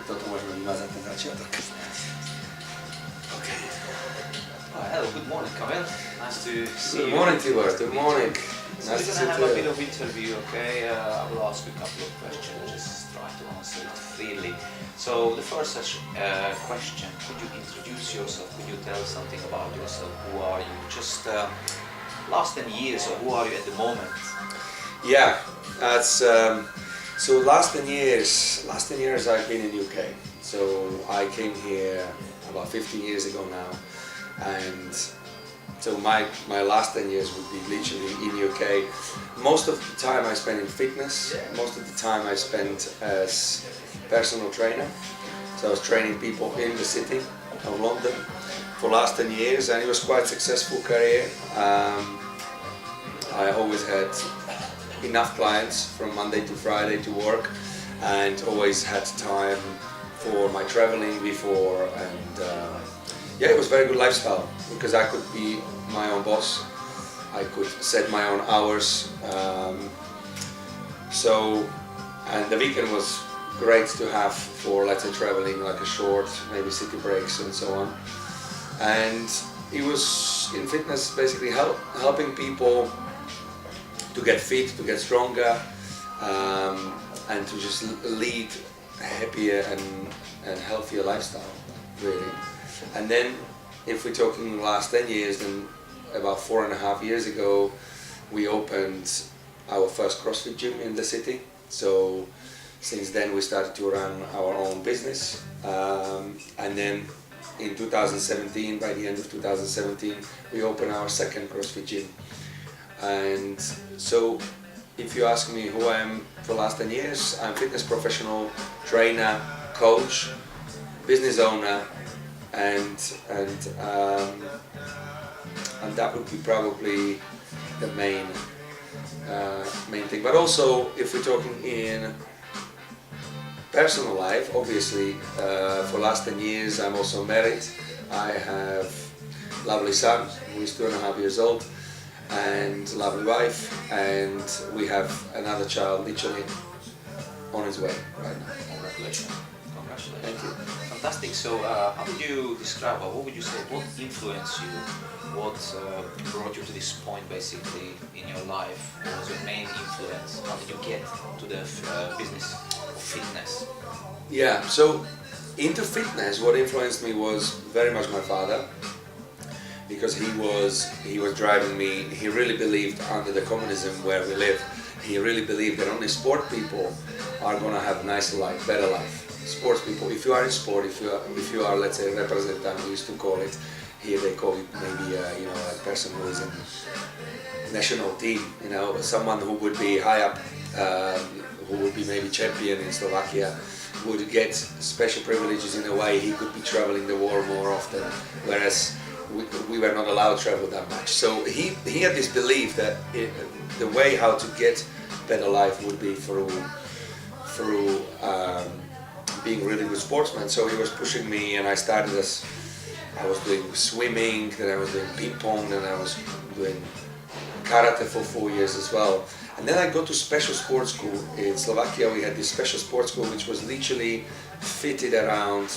toto môžeme vymazať ten začiatok. Okay. Hello, good morning, Kamil. Nice to see you. Good morning, Tibor. Good morning. So we're going to have a bit of interview, okay? I will ask you a couple of questions, just try to answer it freely. So the first question, could you introduce yourself? Could you tell something about yourself? Who are you? Just last 10 years, or who are you at the moment? Yeah, that's so last 10 years I've been in UK. So I came here about 15 years ago now, and so my last 10 years would be literally in UK. Most of the time I spent in fitness, most of the time I spent as personal trainer. So I was training people in the city of London for the last 10 years, and it was quite a successful career. I always had enough clients from Monday to Friday to work, and always had time for my traveling before, and yeah, it was a very good lifestyle because I could be my own boss. I could set my own hours. And the weekend was great to have for, let's say, traveling, like a short, maybe city breaks and so on. And it was in fitness basically helping people to get fit, to get stronger, and to just lead a happier and healthier lifestyle, really. And then, if we're talking last 10 years, then about 4.5 years ago, we opened our first CrossFit gym in the city. So since then we started to run our own business. And then in 2017, by the end of 2017, we opened our second CrossFit gym. And so if you ask me who I am for the last 10 years, I'm fitness professional, trainer, coach, business owner, and that would be probably the main thing. But also, if we're talking in personal life, obviously, for the last 10 years I'm also married. I have a lovely son who is 2.5 years old, and a lovely wife, and we have another child literally on his way right now. Congratulations. Thank you. Fantastic. So how would you describe, or what would you say, what influenced you, what brought you to this point basically in your life? What was your main influence? How did you get to the business of fitness? Yeah, so into fitness, what influenced me was very much my father, because he was driving me. He really believed under the communism where we live, he really believed that only sport people are going to have a nicer life, better life. Sports people, if you are in sport, if you are, let's say, a representative, we used to call it, here they call it maybe a person who is in national team, someone who would be high up, who would be maybe champion in Slovakia, would get special privileges in a way. He could be traveling the world more often, whereas we were not allowed to travel that much. So he had this belief that the way how to get better life would be through being really good sportsman. So he was pushing me, and I started I was doing swimming, then I was doing ping pong, then I was doing karate for 4 years as well. And then I got to special sports school in Slovakia. We had this special sports school which was literally fitted around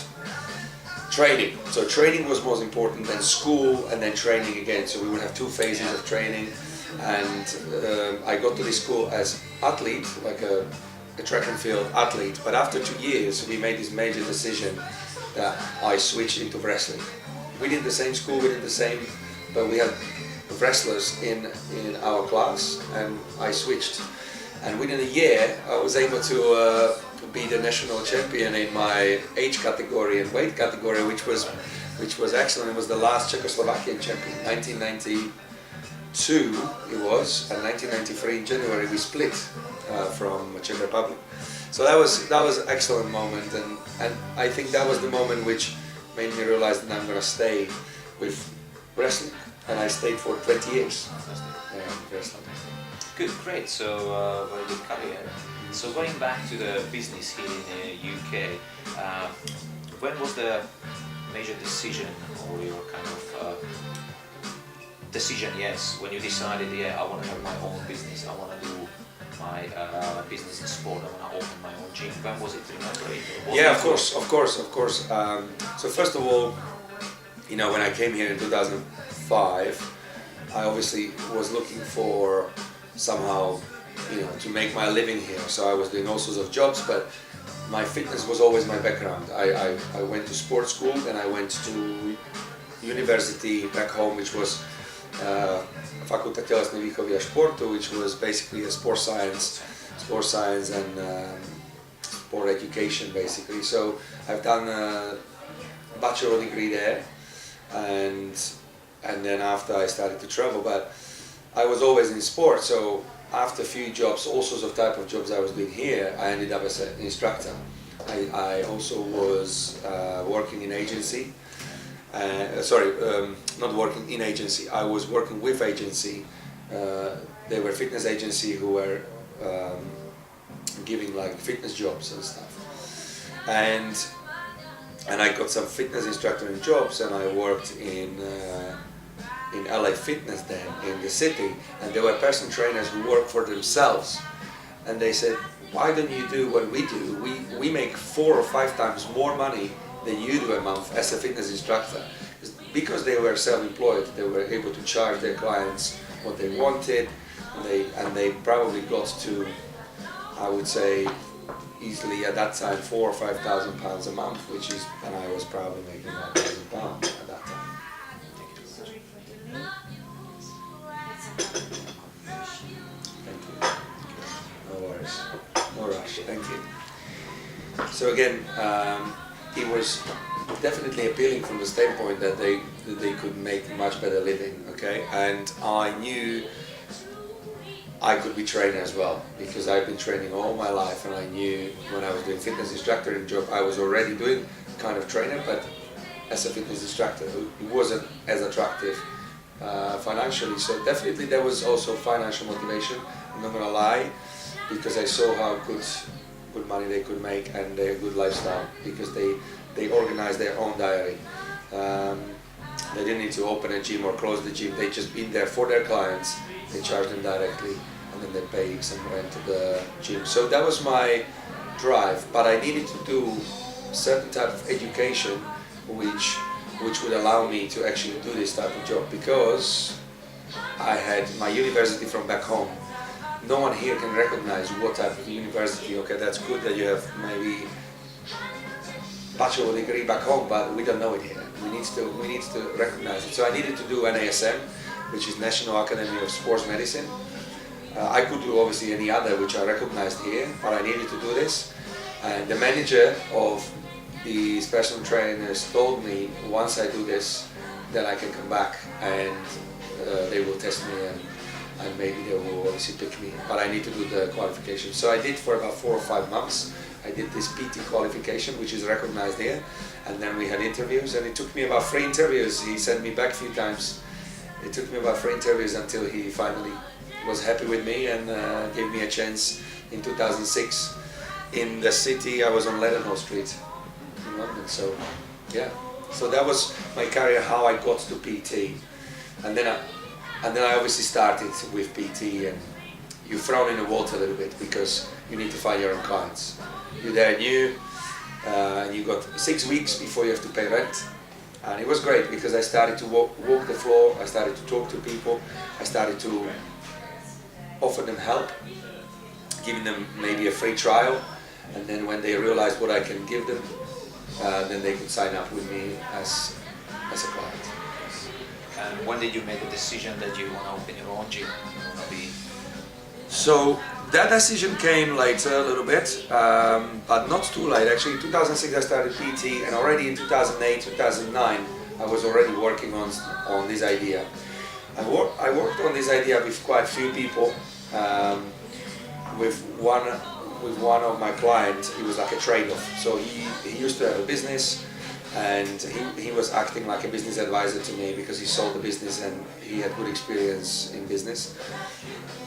training. So training was most important, then school, and then training again. So we would have 2 phases of training. And I got to this school as athlete, like a track and field athlete, but after 2 years we made this major decision that I switched into wrestling. We did the same school, but we had wrestlers in our class, and I switched. And within a year I was able to be the national champion in my age category and weight category, which was excellent. It was the last Czechoslovakian champion, 1992 it was, and 1993 in January we split from Czech Republic. So that was an excellent moment, and I think that was the moment which made me realize that I'm going to stay with wrestling, and I stayed for 20 years. Wrestling. Good, great. So very good career. So going back to the business here in the UK, when was the major decision, or your kind of decision, yes, when you decided, I want to have my own business, I want to do my business in sport. I want to open my own gym. When was it? Remember it? Yeah, of course. So first of all, when I came here in 2005, I obviously was looking for somehow, to make my living here. So I was doing all sorts of jobs, but my fitness was always my background. I went to sports school, then I went to university back home, which was Fakultet telesnej výchovy a športu, which was basically a sports science and sport education basically. So I've done a bachelor degree there, and then after I started to travel, but I was always in sport. So after a few jobs, all sorts of type of jobs I was doing here, I ended up as an instructor. I also was working in agency. Not working in agency. I was working with agency. They were fitness agency who were giving like fitness jobs and stuff. And I got some fitness instructor jobs, and I worked in LA Fitness then in the city, and there were personal trainers who work for themselves, and they said, why don't you do what we do? We make 4 or 5 times more money than you do a month as a fitness instructor. Because they were self-employed, they were able to charge their clients what they wanted, and they probably got to, I would say, easily at that time £4,000 or £5,000 a month, which is, and I was probably making £1,000 at that time. Thank you. No worries. No rush. Thank you. So again, it was definitely appealing from the standpoint that they could make much better living. Okay, and I knew I could be trainer as well, because I've been training all my life, and I knew when I was doing fitness instructor job, I was already doing kind of trainer, but as a fitness instructor, it wasn't as attractive financially. So definitely there was also financial motivation. I'm not gonna lie, because I saw how good money they could make and their good lifestyle, because they organized their own diary. They didn't need to open a gym or close the gym. They just been there for their clients. They charged them directly, and then they pay some rent to the gym. So that was my drive. But I needed to do certain type of education, which would allow me to actually do this type of job, because I had my university from back home. No one here can recognize what type of university. Okay, that's good that you have maybe bachelor degree back home, but we don't know it here. We need to recognize it. So I needed to do NASM, which is National Academy of Sports Medicine. I could do obviously any other which are recognized here, but I needed to do this. And the manager of the personal trainers told me, once I do this, then I can come back and they will test me, and maybe they will obviously pick me. But I need to do the qualification. So I did for about 4 or 5 months. I did this PT qualification, which is recognized here, and then we had interviews, and it took me about 3 interviews. He sent me back a few times. It took me about 3 interviews until he finally was happy with me and gave me a chance in 2006. In the city, I was on Leadenhall Street in London. So, yeah. So that was my career, how I got to PT, and then I obviously started with PT, and you're thrown in the water a little bit because you need to find your own clients. You're there new, and you got 6 weeks before you have to pay rent. And it was great because I started to walk the floor, I started to talk to people, I started to offer them help, giving them maybe a free trial, and then when they realized what I can give them, then they could sign up with me as a client. And when did you make the decision that you want to open your own gym? You want to be... So that decision came later a little bit, but not too late. Actually, in 2006 I started PT, and already in 2008, 2009 I was already working on this idea. I worked on this idea with quite a few people. With one of my clients, it was like a trade-off. So he used to have a business, and he was acting like a business advisor to me because he sold the business and he had good experience in business,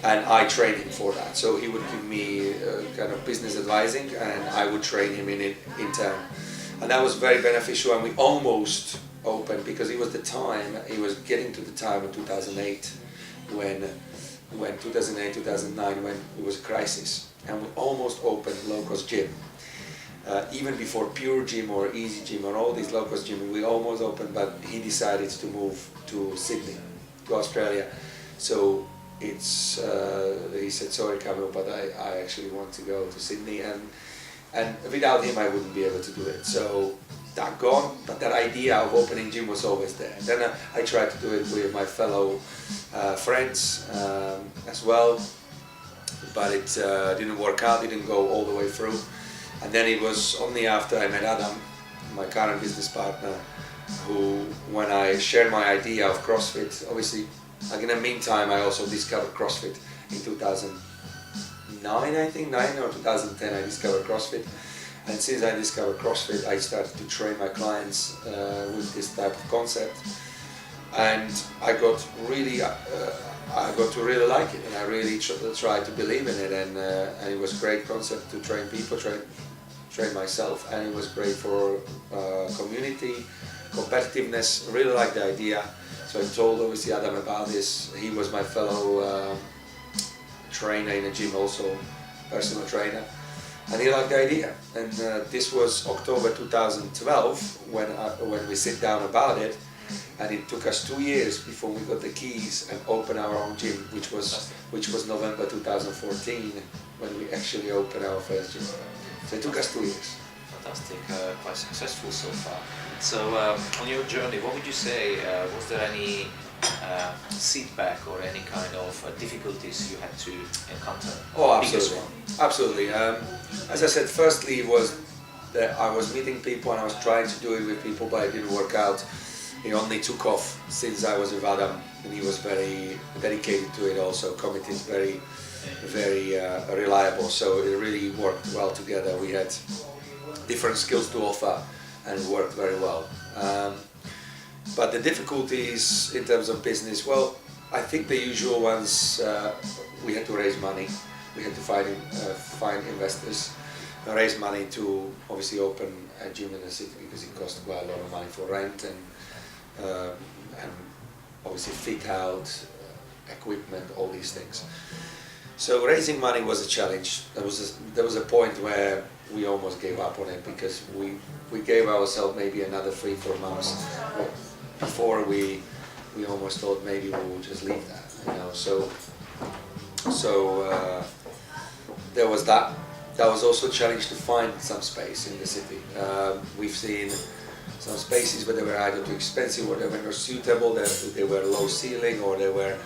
and I trained him for that. So he would give me kind of business advising, and I would train him in it in turn, and that was very beneficial. And we almost opened, because it was the time, it was getting to the time in 2008 when when 2008, 2009, when it was a crisis, and we almost opened low-cost gym. Even before Pure Gym or Easy Gym or all these low-cost gyms, we almost opened, but he decided to move to Sydney, to Australia. So it's he said, sorry Kamil, but I actually want to go to Sydney, and without him I wouldn't be able to do it. So that gone, but that idea of opening gym was always there. And then I tried to do it with my fellow friends as well, but it didn't work out, didn't go all the way through. And then it was only after I met Adam, my current business partner, who, when I shared my idea of CrossFit, obviously, like in the meantime, I also discovered CrossFit in 2009, I think, 9 or 2010, I discovered CrossFit. And since I discovered CrossFit, I started to train my clients with this type of concept. And I got to really like it, and I really tried to believe in it, and it was a great concept to train people, train myself, and it was great for community, competitiveness. Really liked the idea, so I told obviously Adam about this. He was my fellow trainer in a gym, also personal trainer, and he liked the idea. And this was October 2012 when we sit down about it. And it took us 2 years before we got the keys and opened our own gym, which was November 2014 when we actually opened our first gym. So it took us 2 years. Fantastic, quite successful so far. So on your journey, what would you say, was there any setback or any kind of difficulties you had to encounter? Oh, absolutely. Absolutely. As I said, firstly it was that I was meeting people and I was trying to do it with people, but it didn't work out. It only took off since I was with Adam, and he was very dedicated to it, also committed, very reliable, so it really worked well together. We had different skills to offer and it worked very well. But the difficulties in terms of business, well, I think the usual ones, we had to raise money, we had to find investors, raise money to obviously open a gym in the city, because it cost quite a lot of money for rent and obviously fit out, equipment, all these things. So raising money was a challenge. There was a point where we almost gave up on it, because we gave ourselves maybe another 3-4 months before we almost thought maybe we would just leave that, you know. So there was that. That was also a challenge to find some space in the city. We've seen some spaces where they were either too expensive or they were not suitable, they were low ceiling, or they were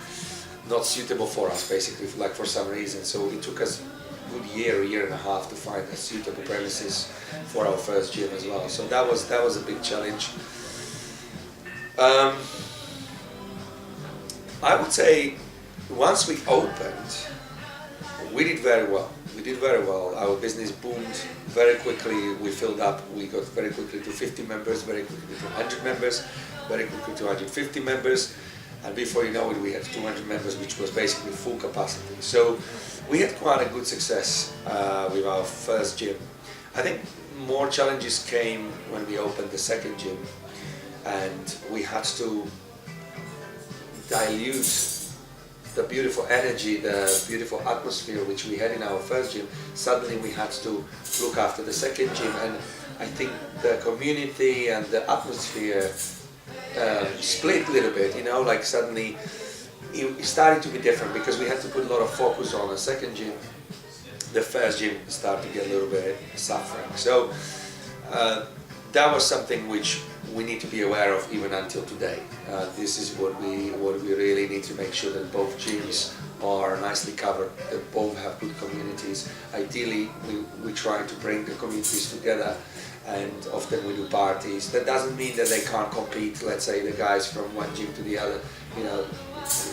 not suitable for us, basically, like for some reason. So it took us a good year and a half to find a suitable premises for our first gym as well. So that was a big challenge. I would say once we opened, we did very well. Our business boomed very quickly. We filled up. We got very quickly to 50 members, very quickly to 100 members, very quickly to 150 members. And before you know it, we had 200 members, which was basically full capacity. So we had quite a good success with our first gym. I think more challenges came when we opened the second gym, and we had to dilute the beautiful energy, the beautiful atmosphere which we had in our first gym. Suddenly we had to look after the second gym, and I think the community and the atmosphere split a little bit, you know, like suddenly it started to be different, because we had to put a lot of focus on the second gym. The first gym started to get a little bit suffering. So that was something which we need to be aware of even until today. This is what we really need to make sure, that both gyms are nicely covered, that both have good communities. Ideally, we try to bring the communities together, and often we do parties. That doesn't mean that they can't compete. Let's say the guys from one gym to the other, you know,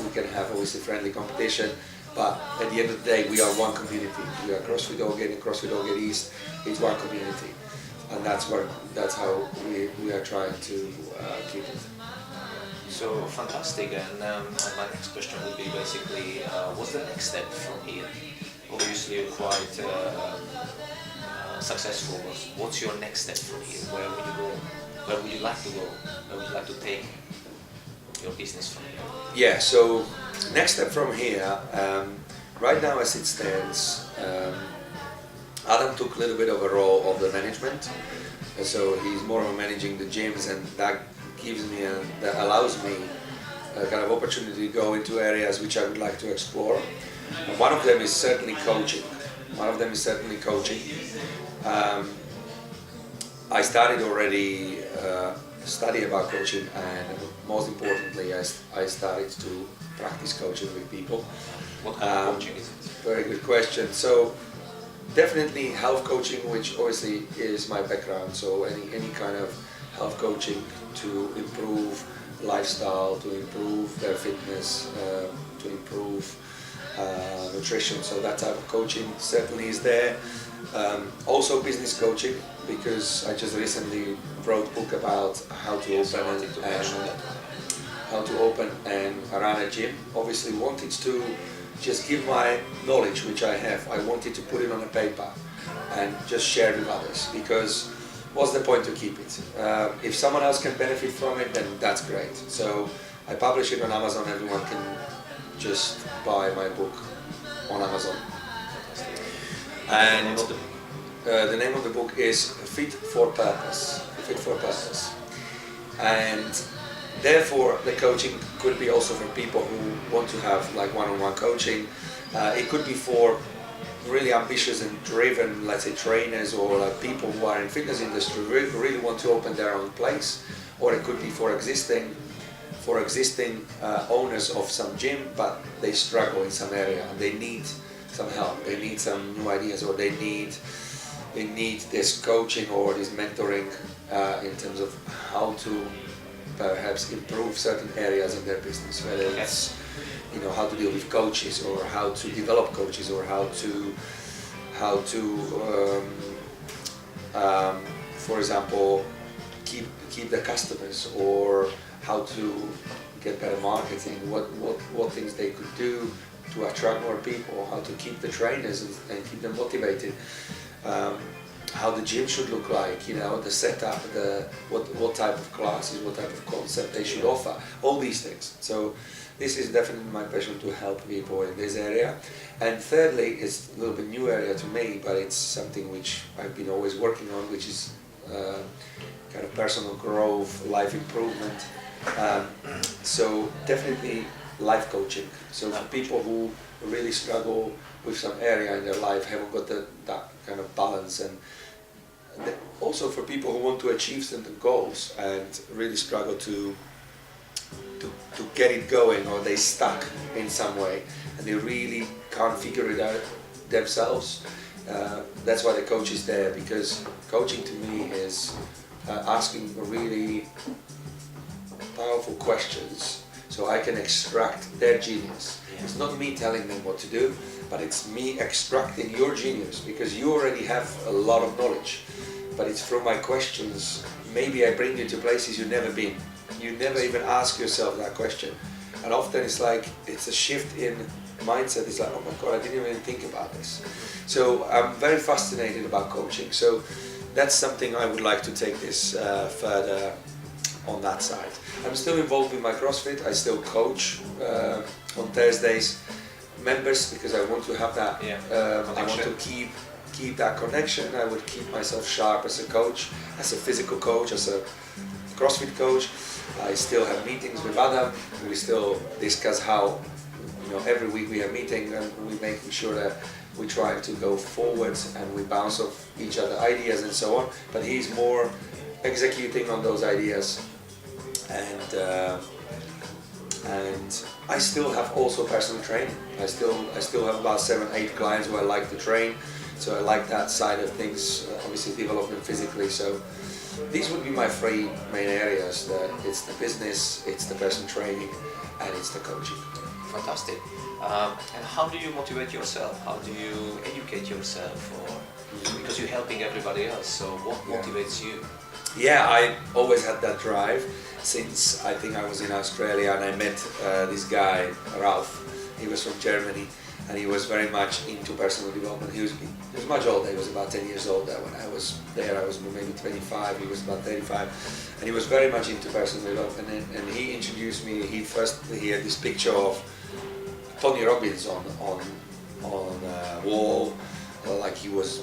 we can have obviously friendly competition, but at the end of the day, we are one community. We are CrossFit Ogden and CrossFit Ogden East. It's one community. And that's how we are trying to keep it. So fantastic, and my next question would be basically, what's the next step from here? Obviously you're quite successful. What's your next step from here? Where would you go? Where would you like to go? Where would you like to take? your business from here? Yeah, so next step from here, right now as it stands, Adam took a little bit of a role of the management, and so he's more of managing the gyms, and that gives me that allows me a kind of opportunity to go into areas which I would like to explore. And one of them is certainly coaching. I started already study about coaching, and most importantly, I started to practice coaching with people. What kind of coaching is it? Very good question. So definitely health coaching, which obviously is my background. So any kind of health coaching to improve lifestyle, to improve their fitness, to improve nutrition. So that type of coaching certainly is there. Also business coaching, because I just recently wrote a book about how to open and run a gym. Obviously wanted to just give my knowledge which I have. I wanted to put it on a paper and just share with others, because what's the point to keep it? If someone else can benefit from it, then that's great. So I publish it on Amazon. Everyone can just buy my book on Amazon. And the name of the book is Fit for Purpose. Fit for Purpose. And therefore, the coaching could be also for people who want to have like one-on-one coaching. It could be for really ambitious and driven, let's say, trainers, or like people who are in fitness industry really want to open their own place. Or it could be for existing owners of some gym, but they struggle in some area and they need some help. They need some new ideas, or they need this coaching or this mentoring in terms of how to perhaps improve certain areas in their business, whether it's how to deal with coaches, or how to develop coaches, or how to for example keep the customers, or how to get better marketing, what things they could do to attract more people, how to keep the trainers and keep them motivated, how the gym should look like, the setup, what type of classes, what type of concept they should offer, all these things. So this is definitely my passion, to help people in this area. And thirdly, it's a little bit new area to me, but it's something which I've been always working on, which is kind of personal growth, life improvement. So definitely life coaching. So for people who really struggle with some area in their life, haven't got that kind of balance, and also for people who want to achieve certain goals and really struggle to get it going, or they stuck in some way and they really can't figure it out themselves. That's why the coach is there, because coaching to me is asking really powerful questions so I can extract their genius. It's not me telling them what to do, but it's me extracting your genius, because you already have a lot of knowledge, but it's from my questions. Maybe I bring you to places you've never been. You never even ask yourself that question. And often it's like, it's a shift in mindset. It's like, oh my God, I didn't even think about this. So I'm very fascinated about coaching. So that's something I would like to take this further on that side. I'm still involved with my CrossFit. I still coach on Thursdays members, because I want to have that. I want to keep that connection. I would keep myself sharp as a coach, as a physical coach, as a CrossFit coach. I still have meetings with Adam. We still discuss how, every week we have meeting, and we making sure that we try to go forwards and we bounce off each other ideas and so on. But he's more executing on those ideas, and I still have also personal training. I still have about 7-8 clients who I like to train, so I like that side of things. Obviously, develop them physically. So these would be my three main areas. It's the business, it's the personal training, and it's the coaching. Fantastic. And how do you motivate yourself? How do you educate yourself? Because you're helping everybody else. So what motivates you? Yeah, I always had that drive since I think I was in Australia, and I met this guy, Ralph. He was from Germany, and he was very much into personal development. He was much older. He was about 10 years older when I was there. I was maybe 25. He was about 35, and he was very much into personal development. And he introduced me. He had this picture of Tony Robbins on wall, like he was,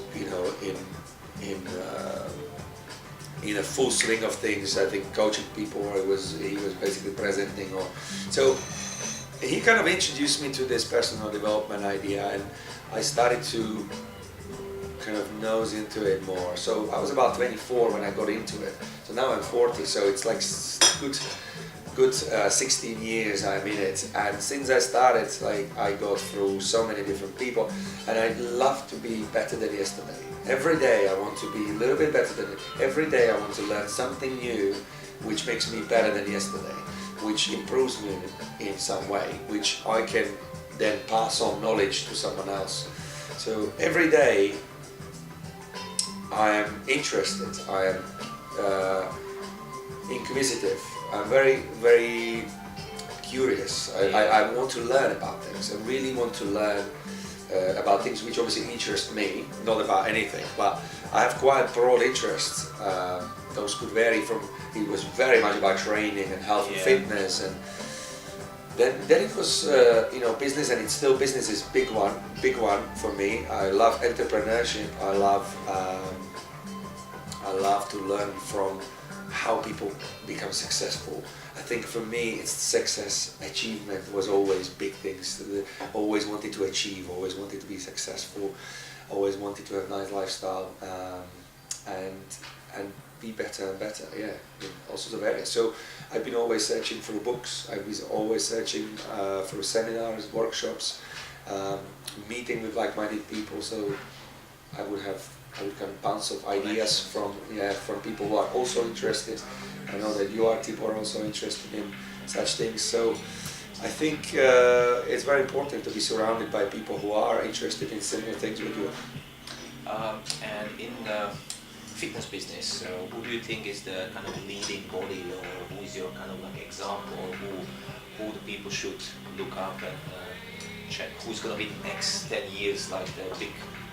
in a full swing of things. I think coaching people, or he was basically presenting, or so. He kind of introduced me to this personal development idea, and I started to kind of nose into it more. So I was about 24 when I got into it. So now I'm 40, so it's like good 16 years I'm in it. And since I started, like, I got through so many different people, and I love to be better than yesterday. Every day I want to be a little bit better than it. Every day I want to learn something new, which makes me better than yesterday, which improves me in some way, which I can then pass on knowledge to someone else. So every day I am interested, I am inquisitive, I'm very, very curious. I want to learn about things. I really want to learn about things which obviously interest me, not about anything, but I have quite broad interests. Those could vary from, it was very much about training and health and fitness, and then it was business, and it's still business is big one for me. I love entrepreneurship. I love to learn from how people become successful. I think for me, it's success, achievement was always big things. Always wanted to achieve, always wanted to be successful, always wanted to have a nice lifestyle, and be better and better, in all sorts of areas. So I've been always searching for books, I was always searching for seminars, workshops, meeting with like-minded people, so I would kind of bounce off ideas from people who are also interested. I know that you are, Tibor, also interested in such things. So I think it's very important to be surrounded by people who are interested in similar things with you. And in the fitness business, who do you think is the kind of leading body, or who is your kind of like example, who the people should look up and check? Who's going to be next 10 years like the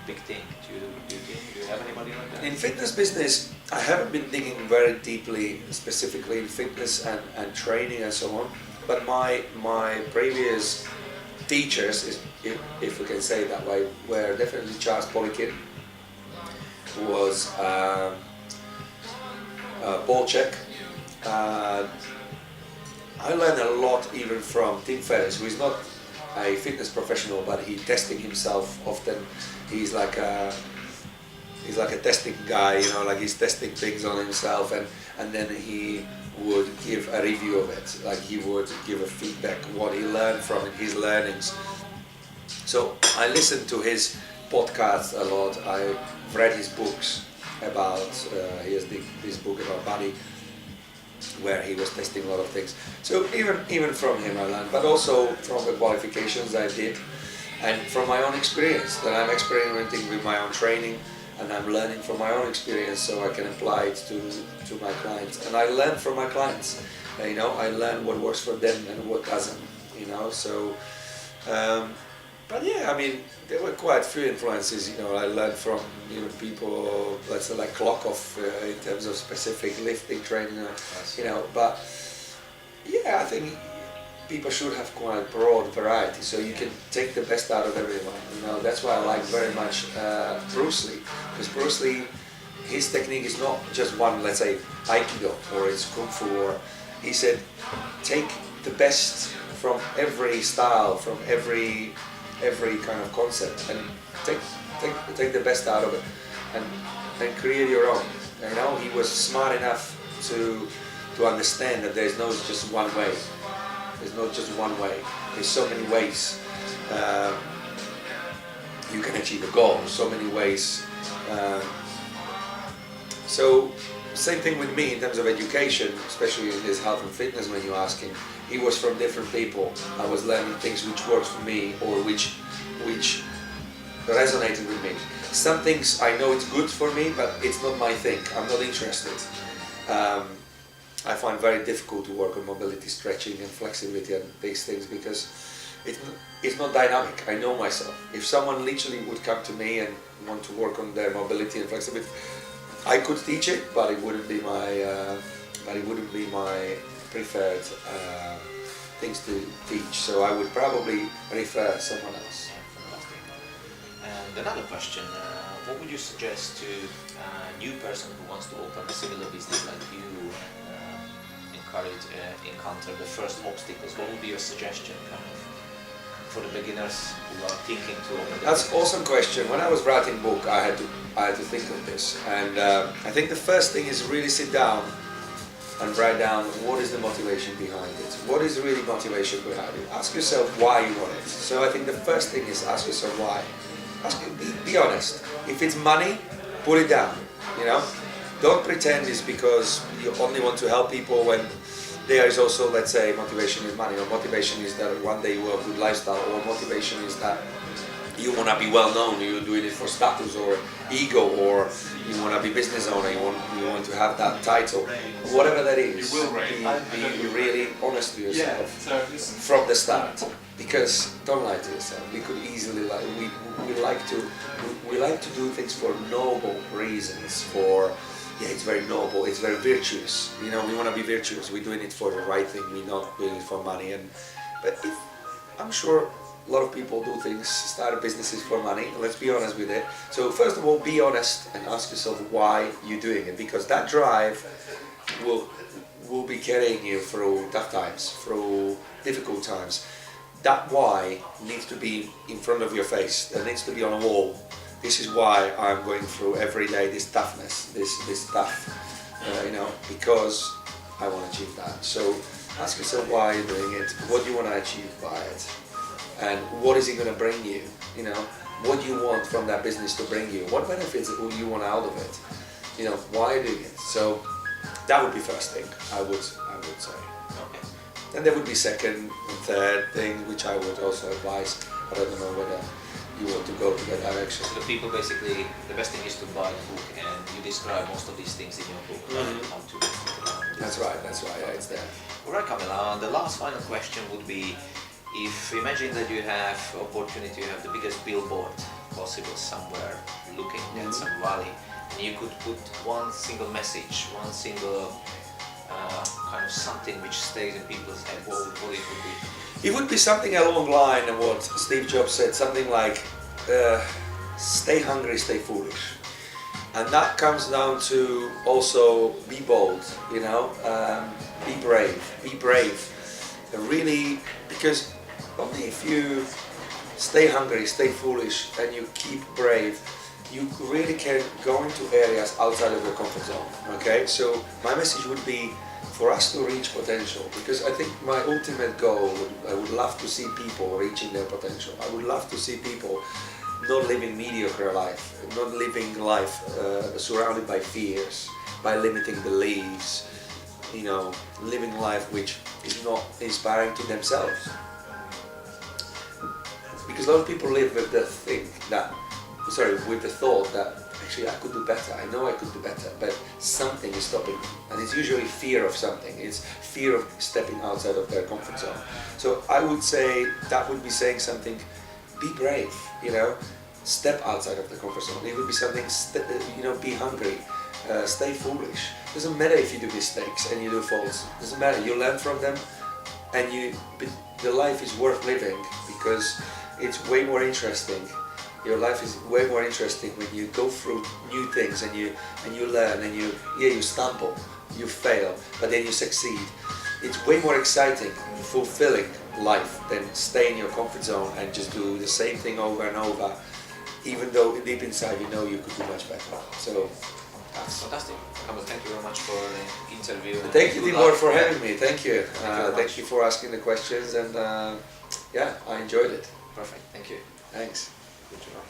big thing? Do you have anybody like that? In fitness business, I haven't been digging very deeply, specifically in fitness and training and so on. But my previous teachers, if we can say it that way, were definitely Charles Poliquin, who was Bolchek. I learned a lot even from Tim Ferriss, who is not a fitness professional, but he testing himself often. He's like a testing guy, like he's testing things on himself, and then he would give a review of it, like he would give a feedback what he learned from it, his learnings. So I listened to his podcast a lot. I've read his books about, he has this book about body, where he was testing a lot of things. So even from him I learned, but also from the qualifications I did, and from my own experience, that I'm experimenting with my own training, and I'm learning from my own experience, so I can apply it to my clients. And I learn from my clients, I learn what works for them and what doesn't, so but yeah, I mean, there were quite few influences, I learned from, people, let's say like Klokov, in terms of specific lifting training, but yeah, I think people should have quite broad variety, so you can take the best out of everyone, that's why I like very much Bruce Lee, because Bruce Lee, his technique is not just one, let's say, Aikido, or it's Kung Fu, or he said, take the best from every style, from every kind of concept, and take the best out of it, and create your own. He was smart enough to understand that there's no just one way. There's not just one way. There's so many ways you can achieve a goal. So many ways. So same thing with me in terms of education, especially in this health and fitness. When you're asking, it was from different people. I was learning things which worked for me, or which resonated with me. Some things I know it's good for me, but it's not my thing. I'm not interested. I find very difficult to work on mobility, stretching, and flexibility and these things, because it, it's not dynamic. I know myself. If someone literally would come to me and want to work on their mobility and flexibility, I could teach it, but it wouldn't be my preferred things to teach. So I would probably refer someone else. And another question, what would you suggest to a new person who wants to open a similar business like you, encounter the first obstacles? What would be your suggestion for the beginners who are thinking to open their That's an business? awesome question. When I was writing book, I had to think of this, and I think the first thing is really sit down and write down what is the motivation behind it. What is really motivation behind it? Ask yourself why you want it. So I think the first thing is ask yourself why. Be honest. If it's money, put it down. You know, don't pretend it's because you only want to help people when there is also, let's say, motivation is money, or motivation is that one day you will have a good lifestyle, or motivation is that you want to be well known, you're doing it for status or ego, or you want to be business owner, you want to have that title. Whatever that is, be really honest to yourself from the start. Because don't lie to yourself. We could easily lie. We like to do things for noble reasons. It's very noble. It's very virtuous. You know, we want to be virtuous. We're doing it for the right thing. We're not doing it for money. But I'm sure a lot of people do things, start businesses for money. Let's be honest with it. So first of all, be honest and ask yourself why you're doing it, because that drive will be carrying you through tough times, through difficult times. That why needs to be in front of your face. That needs to be on a wall. This is why I'm going through every day this toughness, this stuff, because I want to achieve that. So ask yourself why you're doing it, what do you want to achieve by it, and what is it going to bring you, what do you want from that business to bring you, what benefits do you want out of it, why are you doing it. So that would be first thing I would say. Okay. And there would be second and third thing, which I would also advise, but I don't know whether you want to go to that direction. So the people basically, the best thing is to buy the book, and you describe most of these things in your book. How to That's right, yeah, it's there. Alright, Kamil, the last final question would be, if imagine that you have opportunity, you have the biggest billboard possible somewhere looking at some valley, and you could put one single message, one single kind of something which stays in people's head, what it would be? It would be something along the line of what Steve Jobs said, something like, stay hungry, stay foolish. And that comes down to also be bold, be brave. Really, because only if you stay hungry, stay foolish, and you keep brave, you really can go into areas outside of your comfort zone, okay? So my message would be for us to reach potential, because I think my ultimate goal, I would love to see people reaching their potential. I would love to see people not living mediocre life, not living life surrounded by fears, by limiting beliefs, living life which is not inspiring to themselves. Because a lot of people live with the thought that actually I could do better, I know I could do better, but something is stopping me. And it's usually fear of something, it's fear of stepping outside of their comfort zone. So I would say that would be saying something, be brave, step outside of the comfort zone. It would be something, be hungry, stay foolish. Doesn't matter if you do mistakes and you do faults, doesn't matter, you learn from them, and the life is worth living because it's way more interesting. Your life is way more interesting when you go through new things and you learn and you stumble, you fail, but then you succeed. It's way more exciting, fulfilling life than stay in your comfort zone and just do the same thing over and over, even though deep inside you could do much better. So that's fantastic. Kamil, thank you very much for the interview. Thank you, Tibor, for having me. Thank you. Thank you for asking the questions, and I enjoyed it. Perfect. Thank you. Thanks. Good job.